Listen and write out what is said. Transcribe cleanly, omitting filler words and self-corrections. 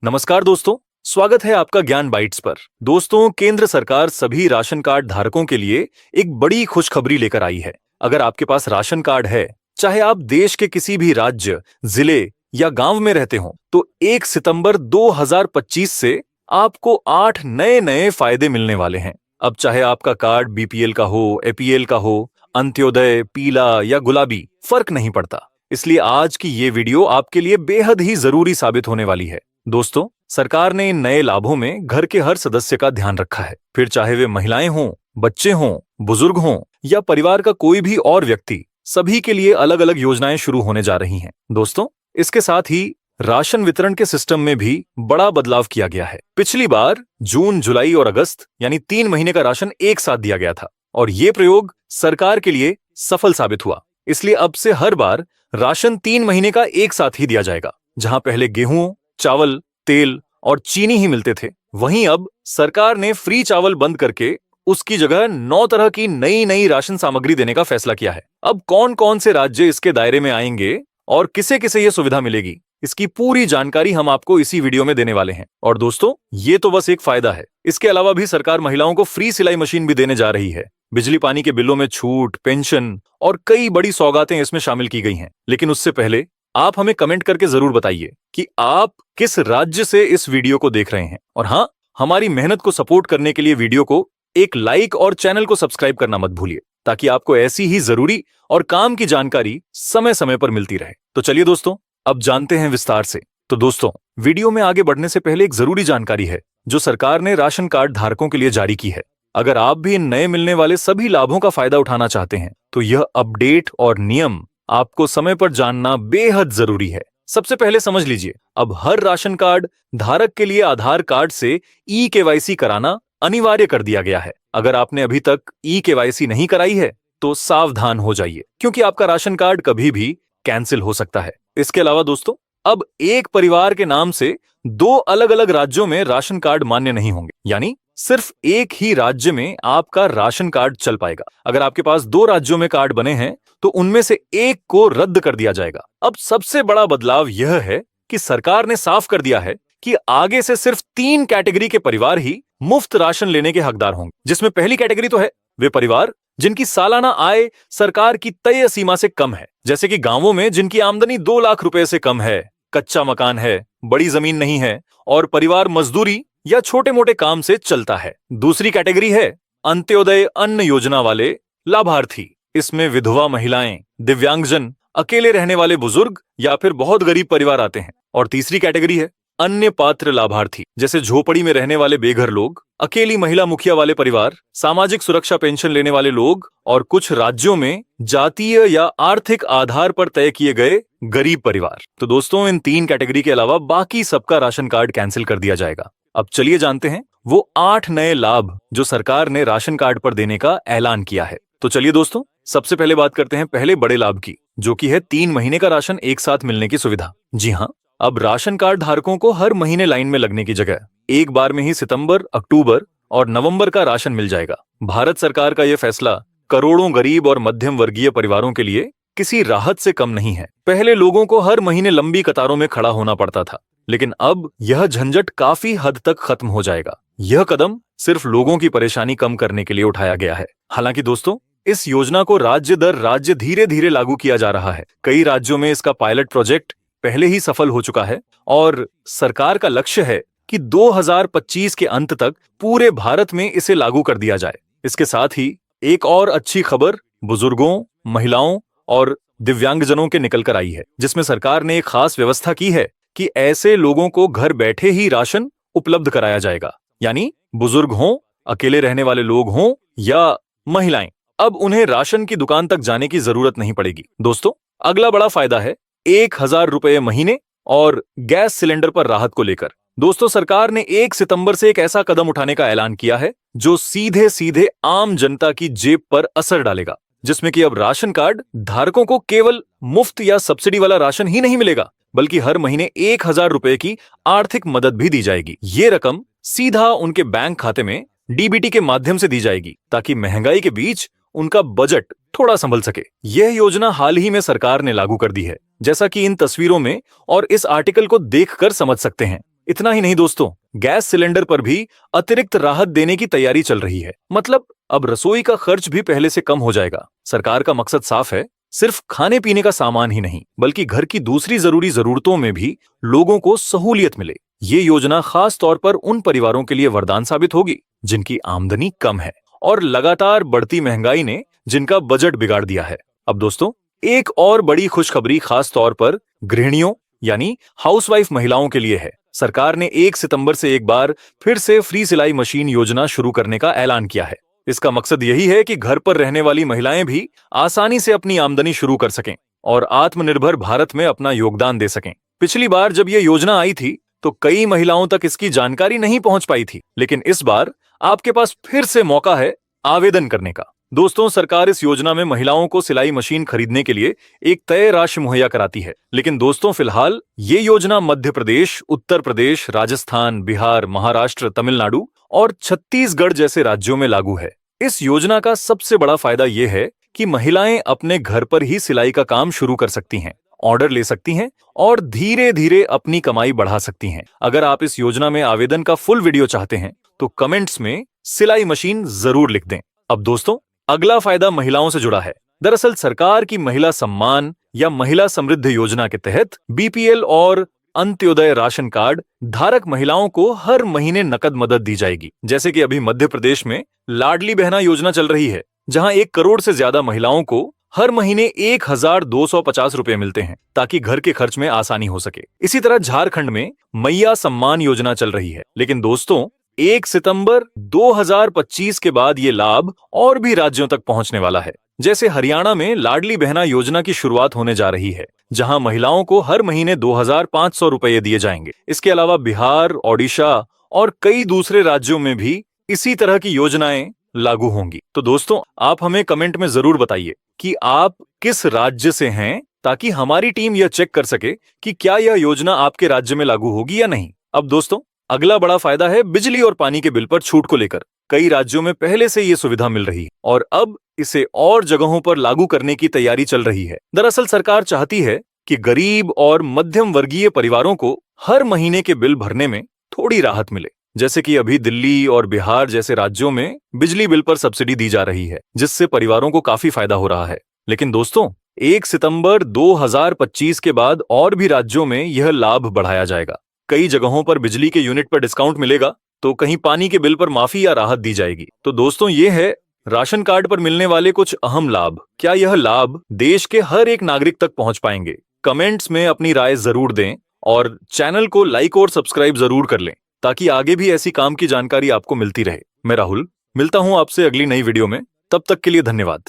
नमस्कार दोस्तों, स्वागत है आपका ज्ञान बाइट्स पर। दोस्तों, केंद्र सरकार सभी राशन कार्ड धारकों के लिए एक बड़ी खुशखबरी लेकर आई है। अगर आपके पास राशन कार्ड है, चाहे आप देश के किसी भी राज्य, जिले या गांव में रहते हो, तो 1 सितंबर 2025 से आपको 8 नए नए फायदे मिलने वाले हैं। अब चाहे आपका कार्ड बीपीएल का हो, एपीएल का हो, अंत्योदय, पीला या गुलाबी, फर्क नहीं पड़ता। इसलिए आज की ये वीडियो आपके लिए बेहद ही जरूरी साबित होने वाली है। दोस्तों, सरकार ने इन नए लाभों में घर के हर सदस्य का ध्यान रखा है। फिर चाहे वे महिलाएं हों, बच्चे हों, बुजुर्ग हों या परिवार का कोई भी और व्यक्ति, सभी के लिए अलग अलग योजनाएं शुरू होने जा रही हैं। दोस्तों, इसके साथ ही राशन वितरण के सिस्टम में भी बड़ा बदलाव किया गया है। पिछली बार जून, जुलाई और अगस्त यानी 3 महीने का राशन एक साथ दिया गया था और ये प्रयोग सरकार के लिए सफल साबित हुआ। इसलिए अब से हर बार राशन 3 महीने का एक साथ ही दिया जाएगा। जहां पहले गेहूं, चावल, तेल और चीनी ही मिलते थे, वहीं अब सरकार ने फ्री चावल बंद करके उसकी जगह 9 तरह की नई नई राशन सामग्री देने का फैसला किया है। अब कौन कौन से राज्य इसके दायरे में आएंगे और किसे किसे ये सुविधा मिलेगी, इसकी पूरी जानकारी हम आपको इसी वीडियो में देने वाले हैं। और दोस्तों, ये तो बस एक फायदा है। इसके अलावा भी सरकार महिलाओं को फ्री सिलाई मशीन भी देने जा रही है। बिजली पानी के बिलों में छूट, पेंशन और कई बड़ी सौगातें इसमें शामिल की गई हैं। लेकिन उससे पहले आप हमें कमेंट करके जरूर बताइए कि आप किस राज्य से इस वीडियो को देख रहे हैं। और हाँ, हमारी मेहनत को सपोर्ट करने के लिए वीडियो को एक लाइक और चैनल को सब्सक्राइब करना मत भूलिए, ताकि आपको ऐसी ही जरूरी और काम की जानकारी समय समय पर मिलती रहे। तो चलिए दोस्तों, अब जानते हैं विस्तार से। तो दोस्तों, वीडियो में आगे बढ़ने से पहले एक जरूरी जानकारी है जो सरकार ने राशन कार्ड धारकों के लिए जारी की है। अगर आप भी इन नए मिलने वाले सभी लाभों का फायदा उठाना चाहते हैं, तो यह अपडेट और नियम आपको समय पर जानना बेहद जरूरी है। सबसे पहले समझ लीजिए, अब हर राशन कार्ड धारक के लिए आधार कार्ड से ई-केवाईसी कराना अनिवार्य कर दिया गया है। अगर आपने अभी तक ई-केवाईसी नहीं कराई है, तो सावधान हो जाइए, क्योंकि आपका राशन कार्ड कभी भी कैंसिल हो सकता है। इसके अलावा दोस्तों, अब एक परिवार के नाम से 2 अलग अलग राज्यों में राशन कार्ड मान्य नहीं होंगे, यानी सिर्फ एक ही राज्य में आपका राशन कार्ड चल पाएगा। अगर आपके पास 2 राज्यों में कार्ड बने हैं, तो उनमें से एक को रद्द कर दिया जाएगा। अब सबसे बड़ा बदलाव यह है कि सरकार ने साफ कर दिया है कि आगे से सिर्फ 3 कैटेगरी के परिवार ही मुफ्त राशन लेने के हकदार होंगे। जिसमें पहली कैटेगरी तो है वे परिवार जिनकी सालाना आय सरकार की तय सीमा से कम है, जैसे कि गांवों में जिनकी आमदनी 2 लाख रुपए से कम है, कच्चा मकान है, बड़ी जमीन नहीं है और परिवार मजदूरी या छोटे मोटे काम से चलता है। दूसरी कैटेगरी है अंत्योदय अन्न योजना वाले लाभार्थी। इसमें विधवा महिलाएं, दिव्यांगजन, अकेले रहने वाले बुजुर्ग या फिर बहुत गरीब परिवार आते हैं। और तीसरी कैटेगरी है अन्य पात्र लाभार्थी, जैसे झोपड़ी में रहने वाले बेघर लोग, अकेली महिला मुखिया वाले परिवार, सामाजिक सुरक्षा पेंशन लेने वाले लोग और कुछ राज्यों में जातीय या आर्थिक आधार पर तय किए गए गरीब परिवार। तो दोस्तों, इन 3 कैटेगरी के अलावा बाकी सबका राशन कार्ड कैंसिल कर दिया जाएगा। अब चलिए जानते हैं वो 8 नए लाभ जो सरकार ने राशन कार्ड पर देने का ऐलान किया है। तो चलिए दोस्तों, सबसे पहले बात करते हैं पहले बड़े लाभ की, जो कि है 3 महीने का राशन एक साथ मिलने की सुविधा। जी हाँ, अब राशन कार्ड धारकों को हर महीने लाइन में लगने की जगह एक बार में ही सितंबर, अक्टूबर और नवंबर का राशन मिल जाएगा। भारत सरकार का यह फैसला करोड़ों गरीब और मध्यम वर्गीय परिवारों के लिए किसी राहत से कम नहीं है। पहले लोगों को हर महीने लंबी कतारों में खड़ा होना पड़ता था, लेकिन अब यह झंझट काफी हद तक खत्म हो जाएगा। यह कदम सिर्फ लोगों की परेशानी कम करने के लिए उठाया गया है। हालांकि दोस्तों, इस योजना को राज्य दर राज्य धीरे धीरे लागू किया जा रहा है। कई राज्यों में इसका पायलट प्रोजेक्ट पहले ही सफल हो चुका है और सरकार का लक्ष्य है कि 2025 के अंत तक पूरे भारत में इसे लागू कर दिया जाए। इसके साथ ही एक और अच्छी खबर बुजुर्गों, महिलाओं और दिव्यांगजनों के निकल कर आई है, जिसमें सरकार ने एक खास व्यवस्था की है कि ऐसे लोगों को घर बैठे ही राशन उपलब्ध कराया जाएगा। यानी बुजुर्ग हों, अकेले रहने वाले लोग हों या महिलाएं, अब उन्हें राशन की दुकान तक जाने की जरूरत नहीं पड़ेगी। दोस्तों, अगला बड़ा फायदा है 1000 रुपए महीने और गैस सिलेंडर पर राहत को लेकर। दोस्तों, सरकार ने 1 सितंबर से एक ऐसा कदम उठाने का ऐलान किया है जो सीधे सीधे आम जनता की जेब पर असर डालेगा, जिसमें कि अब राशन कार्ड धारकों को केवल मुफ्त या सब्सिडी वाला राशन ही नहीं मिलेगा, बल्कि हर महीने 1000 रुपए की आर्थिक मदद भी दी जाएगी। ये रकम सीधा उनके बैंक खाते में डीबीटी के माध्यम से दी जाएगी, ताकि महंगाई के बीच उनका बजट थोड़ा संभल सके। यह योजना हाल ही में सरकार ने लागू कर दी है, जैसा कि इन तस्वीरों में और इस आर्टिकल को देखकर समझ सकते हैं। इतना ही नहीं दोस्तों, गैस सिलेंडर पर भी अतिरिक्त राहत देने की तैयारी चल रही है। मतलब अब रसोई का खर्च भी पहले से कम हो जाएगा। सरकार का मकसद साफ है, सिर्फ खाने पीने का सामान ही नहीं बल्कि घर की दूसरी जरूरी जरूरतों में भी लोगों को सहूलियत मिले। ये योजना खास तौर पर उन परिवारों के लिए वरदान साबित होगी जिनकी आमदनी कम है और लगातार बढ़ती महंगाई ने जिनका बजट बिगाड़ दिया है। अब दोस्तों, एक और बड़ी खुशखबरी खास तौर पर गृहिणियों यानी हाउसवाइफ महिलाओं के लिए है। सरकार ने 1 सितंबर से एक बार फिर से फ्री सिलाई मशीन योजना शुरू करने का ऐलान किया है। इसका मकसद यही है कि घर पर रहने वाली महिलाएं भी आसानी से अपनी आमदनी शुरू कर सकें और आत्मनिर्भर भारत में अपना योगदान दे सकें। पिछली बार जब यह योजना आई थी तो कई महिलाओं तक इसकी जानकारी नहीं पहुंच पाई थी, लेकिन इस बार आपके पास फिर से मौका है आवेदन करने का। दोस्तों, सरकार इस योजना में महिलाओं को सिलाई मशीन खरीदने के लिए एक तय राशि मुहैया कराती है। लेकिन दोस्तों, फिलहाल ये योजना मध्य प्रदेश, उत्तर प्रदेश, राजस्थान, बिहार, महाराष्ट्र, तमिलनाडु और छत्तीसगढ़ जैसे राज्यों में लागू है। इस योजना का सबसे बड़ा फायदा यह है कि महिलाएं अपने घर पर ही सिलाई का काम शुरू कर सकती हैं, ऑर्डर ले सकती हैं और धीरे धीरे अपनी कमाई बढ़ा सकती हैं। अगर आप इस योजना में आवेदन का फुल वीडियो चाहते हैं तो कमेंट्स में सिलाई मशीन जरूर लिख दें। अब दोस्तों, अगला फायदा महिलाओं से जुड़ा है। दरअसल सरकार की महिला सम्मान या महिला समृद्धि योजना के तहत बीपीएल और अंत्योदय राशन कार्ड धारक महिलाओं को हर महीने नकद मदद दी जाएगी। जैसे कि अभी मध्य प्रदेश में लाडली बहना योजना चल रही है, जहां 1 करोड़ से ज्यादा महिलाओं को हर महीने 1250 रुपए मिलते हैं ताकि घर के खर्च में आसानी हो सके। इसी तरह झारखंड में मैया सम्मान योजना चल रही है। लेकिन दोस्तों, 1 सितंबर 2025 के बाद ये लाभ और भी राज्यों तक पहुंचने वाला है। जैसे हरियाणा में लाडली बहना योजना की शुरुआत होने जा रही है, जहां महिलाओं को हर महीने 2500 रुपए दिए जाएंगे। इसके अलावा बिहार, ओडिशा और कई दूसरे राज्यों में भी इसी तरह की योजनाएं लागू होंगी। तो दोस्तों, आप हमें कमेंट में जरूर बताइए कि आप किस राज्य से हैं, ताकि हमारी टीम यह चेक कर सके कि क्या यह योजना आपके राज्य में लागू होगी या नहीं। अब दोस्तों, अगला बड़ा फायदा है बिजली और पानी के बिल पर छूट को लेकर। कई राज्यों में पहले से ये सुविधा मिल रही है और अब इसे और जगहों पर लागू करने की तैयारी चल रही है। दरअसल सरकार चाहती है कि गरीब और मध्यम वर्गीय परिवारों को हर महीने के बिल भरने में थोड़ी राहत मिले। जैसे कि अभी दिल्ली और बिहार जैसे राज्यों में बिजली बिल पर सब्सिडी दी जा रही है, जिससे परिवारों को काफी फायदा हो रहा है। लेकिन दोस्तों, 1 सितंबर 2025 के बाद और भी राज्यों में यह लाभ बढ़ाया जाएगा। कई जगहों पर बिजली के यूनिट पर डिस्काउंट मिलेगा, तो कहीं पानी के बिल पर माफी या राहत दी जाएगी। तो दोस्तों, ये है राशन कार्ड पर मिलने वाले कुछ अहम लाभ। क्या यह लाभ देश के हर एक नागरिक तक पहुंच पाएंगे? कमेंट्स में अपनी राय जरूर दें और चैनल को लाइक और सब्सक्राइब जरूर कर लें, ताकि आगे भी ऐसी काम की जानकारी आपको मिलती रहे। मैं राहुल मिलता हूं आपसे अगली नई वीडियो में। तब तक के लिए धन्यवाद।